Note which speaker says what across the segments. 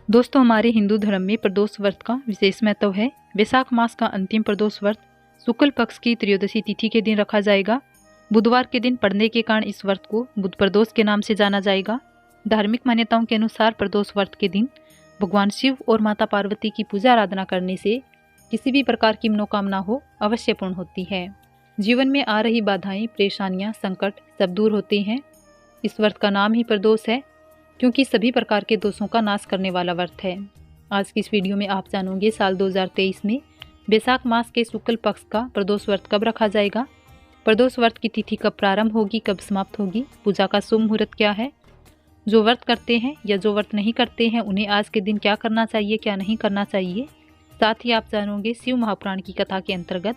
Speaker 1: दोस्तों, हमारे हिंदू धर्म में प्रदोष व्रत का विशेष महत्व है। वैशाख मास का अंतिम प्रदोष व्रत शुक्ल पक्ष की त्रयोदशी तिथि के दिन रखा जाएगा। बुधवार के दिन पड़ने के कारण इस व्रत को बुध प्रदोष के नाम से जाना जाएगा। धार्मिक मान्यताओं के अनुसार प्रदोष व्रत के दिन भगवान शिव और माता पार्वती की पूजा आराधना करने से किसी भी प्रकार की मनोकामना हो अवश्य पूर्ण होती है। जीवन में आ रही बाधाएं, परेशानियां, संकट सब दूर होते हैं। इस व्रत का नाम ही प्रदोष है, क्योंकि सभी प्रकार के दोषों का नाश करने वाला व्रत है। आज की इस वीडियो में आप जानोगे साल 2023 में वैशाख मास के शुक्ल पक्ष का प्रदोष व्रत कब रखा जाएगा, प्रदोष व्रत की तिथि कब प्रारंभ होगी, कब समाप्त होगी, पूजा का शुभ मुहूर्त क्या है, जो व्रत करते हैं या जो व्रत नहीं करते हैं उन्हें आज के दिन क्या करना चाहिए, क्या नहीं करना चाहिए। साथ ही आप जानोगे शिव महापुराण की कथा के अंतर्गत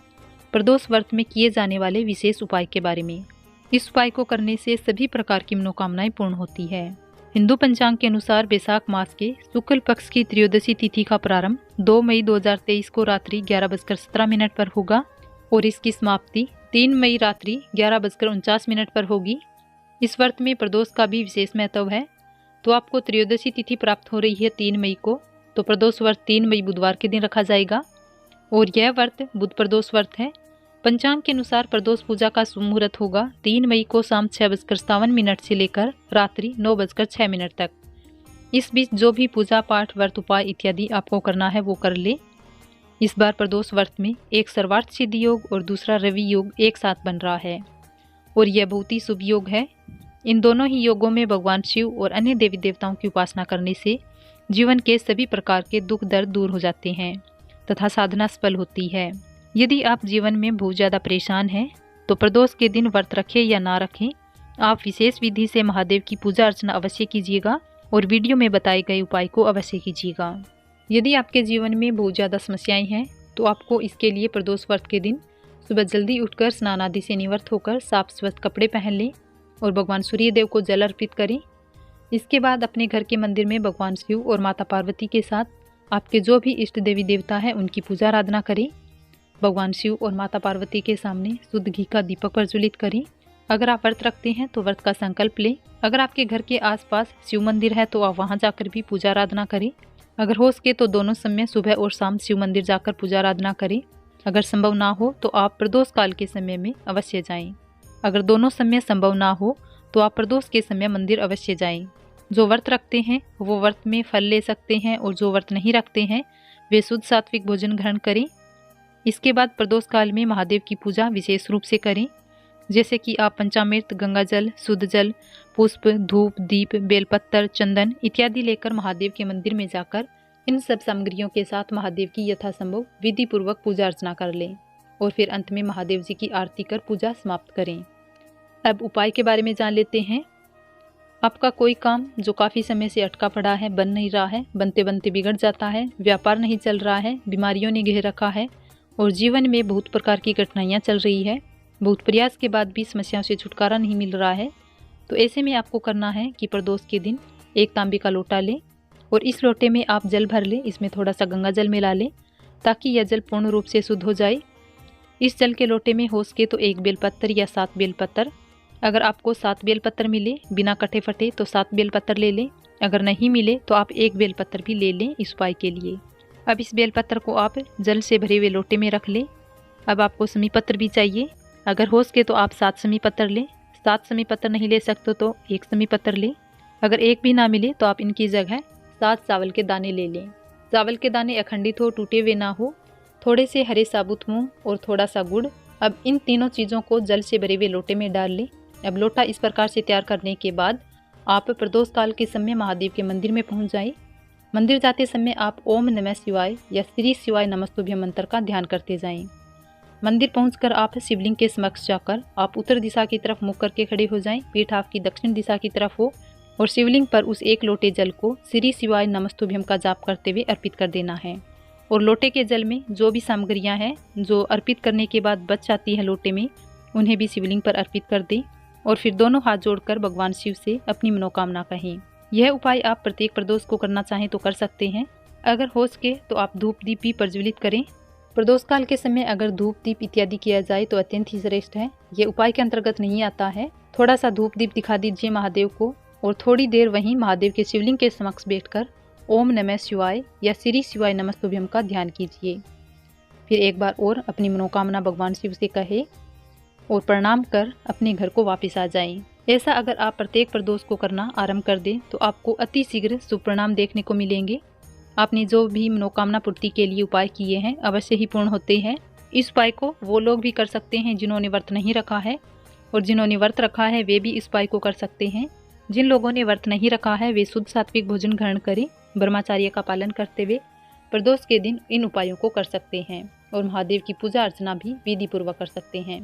Speaker 1: प्रदोष व्रत में किए जाने वाले विशेष उपाय के बारे में। इस उपाय को करने से सभी प्रकार की मनोकामनाएं पूर्ण होती है। हिंदू पंचांग के अनुसार वैशाख मास के शुक्ल पक्ष की त्रयोदशी तिथि का प्रारंभ 2 मई 2023 को रात्रि 11:17 पर होगा और इसकी समाप्ति 3 मई रात्रि 11:49 पर होगी। इस व्रत में प्रदोष का भी विशेष महत्व है। तो आपको त्रयोदशी तिथि प्राप्त हो रही है 3 मई को, तो प्रदोष व्रत 3 मई बुधवार के दिन रखा जाएगा और यह व्रत बुध प्रदोष व्रत है। पंचांग के अनुसार प्रदोष पूजा का शुभ मुहूर्त होगा 3 मई को शाम 6:57 से लेकर रात्रि 9:06 तक। इस बीच जो भी पूजा पाठ, व्रत, उपाय इत्यादि आपको करना है वो कर ले। इस बार प्रदोष व्रत में एक सर्वार्थ सिद्ध योग और दूसरा रवि योग एक साथ बन रहा है और यह बहुत ही शुभ योग है। इन दोनों ही योगों में भगवान शिव और अन्य देवी देवताओं की उपासना करने से जीवन के सभी प्रकार के दुख दर्द दूर हो जाते हैं तथा साधना सफल होती है। यदि आप जीवन में बहुत ज़्यादा परेशान हैं तो प्रदोष के दिन व्रत रखें या ना रखें, आप विशेष विधि से महादेव की पूजा अर्चना अवश्य कीजिएगा और वीडियो में बताए गए उपाय को अवश्य कीजिएगा। यदि आपके जीवन में बहुत ज़्यादा समस्याएं हैं तो आपको इसके लिए प्रदोष व्रत के दिन सुबह जल्दी उठकर स्नान आदि से निवृत्त होकर साफ स्वच्छ कपड़े पहन लें और भगवान सूर्य देव को जल अर्पित करें। इसके बाद अपने घर के मंदिर में भगवान शिव और माता पार्वती के साथ आपके जो भी इष्ट देवी देवता है उनकी पूजा आराधना करें। भगवान शिव और माता पार्वती के सामने शुद्ध घी का दीपक प्रज्वलित करें। अगर आप व्रत रखते हैं तो व्रत का संकल्प लें। अगर आपके घर के आसपास शिव मंदिर है तो आप वहां जाकर भी पूजा आराधना करें। अगर हो सके तो दोनों समय सुबह और शाम शिव मंदिर जाकर पूजा आराधना करें। अगर संभव ना हो तो आप प्रदोष काल के समय में अवश्य जाएं। अगर दोनों समय संभव ना हो तो आप प्रदोष के समय मंदिर अवश्य जाएं। जो व्रत रखते हैं वो व्रत में फल ले सकते हैं और जो व्रत नहीं रखते हैं वे शुद्ध सात्विक भोजन ग्रहण करें। इसके बाद प्रदोष काल में महादेव की पूजा विशेष रूप से करें, जैसे कि आप पंचामृत, गंगा जल, शुद्ध जल, पुष्प, धूप, दीप, बेलपत्र, चंदन इत्यादि लेकर महादेव के मंदिर में जाकर इन सब सामग्रियों के साथ महादेव की यथासंभव विधि पूर्वक पूजा अर्चना कर लें और फिर अंत में महादेव जी की आरती कर पूजा समाप्त करें। अब उपाय के बारे में जान लेते हैं। आपका कोई काम जो काफ़ी समय से अटका पड़ा है, बन नहीं रहा है, बनते बनते बिगड़ जाता है, व्यापार नहीं चल रहा है, बीमारियों ने घेर रखा है और जीवन में बहुत प्रकार की कठिनाइयाँ चल रही है, बहुत प्रयास के बाद भी समस्याओं से छुटकारा नहीं मिल रहा है, तो ऐसे में आपको करना है कि प्रदोष के दिन एक तांबे का लोटा लें और इस लोटे में आप जल भर लें। इसमें थोड़ा सा गंगा जल मिला लें ताकि यह जल पूर्ण रूप से शुद्ध हो जाए। इस जल के लोटे में हो सके तो 1 बेलपत्र या 7 बेलपत्र, अगर आपको 7 बेलपत्र मिले बिना कटे फटे तो 7 बेलपत्र ले लें। अगर नहीं मिले तो आप 1 बेलपत्र भी ले लें इस उपाय के लिए। अब इस बेलपत्र को आप जल से भरे हुए लोटे में रख लें। अब आपको समी पत्र भी चाहिए, अगर हो सके तो आप 7 समी पत्र लें। 7 समी पत्र नहीं ले सकते तो 1 समी पत्र लें। अगर एक भी ना मिले तो आप इनकी जगह 7 चावल के दाने ले लें। चावल के दाने अखंडित हो, टूटे हुए ना हो, थोड़े से हरे साबुत मूंग और थोड़ा सा गुड़। अब इन तीनों चीज़ों को जल से भरे हुए लोटे में डाल लें। अब लोटा इस प्रकार से तैयार करने के बाद आप प्रदोष काल के समय महादेव के मंदिर में पहुंच जाएं। मंदिर जाते समय आप ओम नमः शिवाय या श्री शिवाय नमस्तुभ्यं मंत्र का ध्यान करते जाएं। मंदिर पहुंचकर आप शिवलिंग के समक्ष जाकर आप उत्तर दिशा की तरफ मुख करके खड़े हो जाएं। पीठ आपकी दक्षिण दिशा की तरफ हो और शिवलिंग पर उस 1 लोटे जल को श्री शिवाय नमस्तुभ्यं का जाप करते हुए अर्पित कर देना है और लोटे के जल में जो भी सामग्रियां हैं जो अर्पित करने के बाद बच जाती है लोटे में, उन्हें भी शिवलिंग पर अर्पित कर दें और फिर दोनों हाथ जोड़कर भगवान शिव से अपनी मनोकामना कहें। यह उपाय आप प्रत्येक प्रदोष को करना चाहें तो कर सकते हैं। अगर हो सके तो आप धूप दीप भी प्रज्वलित करें। प्रदोष काल के समय अगर धूप दीप इत्यादि किया जाए तो अत्यंत ही श्रेष्ठ है। ये उपाय के अंतर्गत नहीं आता है। थोड़ा सा धूप दीप दिखा दीजिए महादेव को और थोड़ी देर वहीं महादेव के शिवलिंग के समक्ष बैठकर ओम नमः शिवाय या श्री शिवाय नमस्तुभ्यम का ध्यान कीजिए। फिर एक बार और अपनी मनोकामना भगवान शिव से कहे और प्रणाम कर अपने घर को वापस आ जाएं। ऐसा अगर आप प्रत्येक प्रदोष को करना आरंभ कर दें तो आपको अति शीघ्र शुभ परिणाम देखने को मिलेंगे। आपने जो भी मनोकामना पूर्ति के लिए उपाय किए हैं अवश्य ही पूर्ण होते हैं। इस उपाय को वो लोग भी कर सकते हैं जिन्होंने व्रत नहीं रखा है, और जिन्होंने व्रत रखा है वे भी इस उपाय को कर सकते हैं। जिन लोगों ने व्रत नहीं रखा है वे शुद्ध सात्विक भोजन ग्रहण करें, ब्रह्मचर्य का पालन करते हुए प्रदोष के दिन इन उपायों को कर सकते हैं और महादेव की पूजा अर्चना भी विधि पूर्वक कर सकते हैं।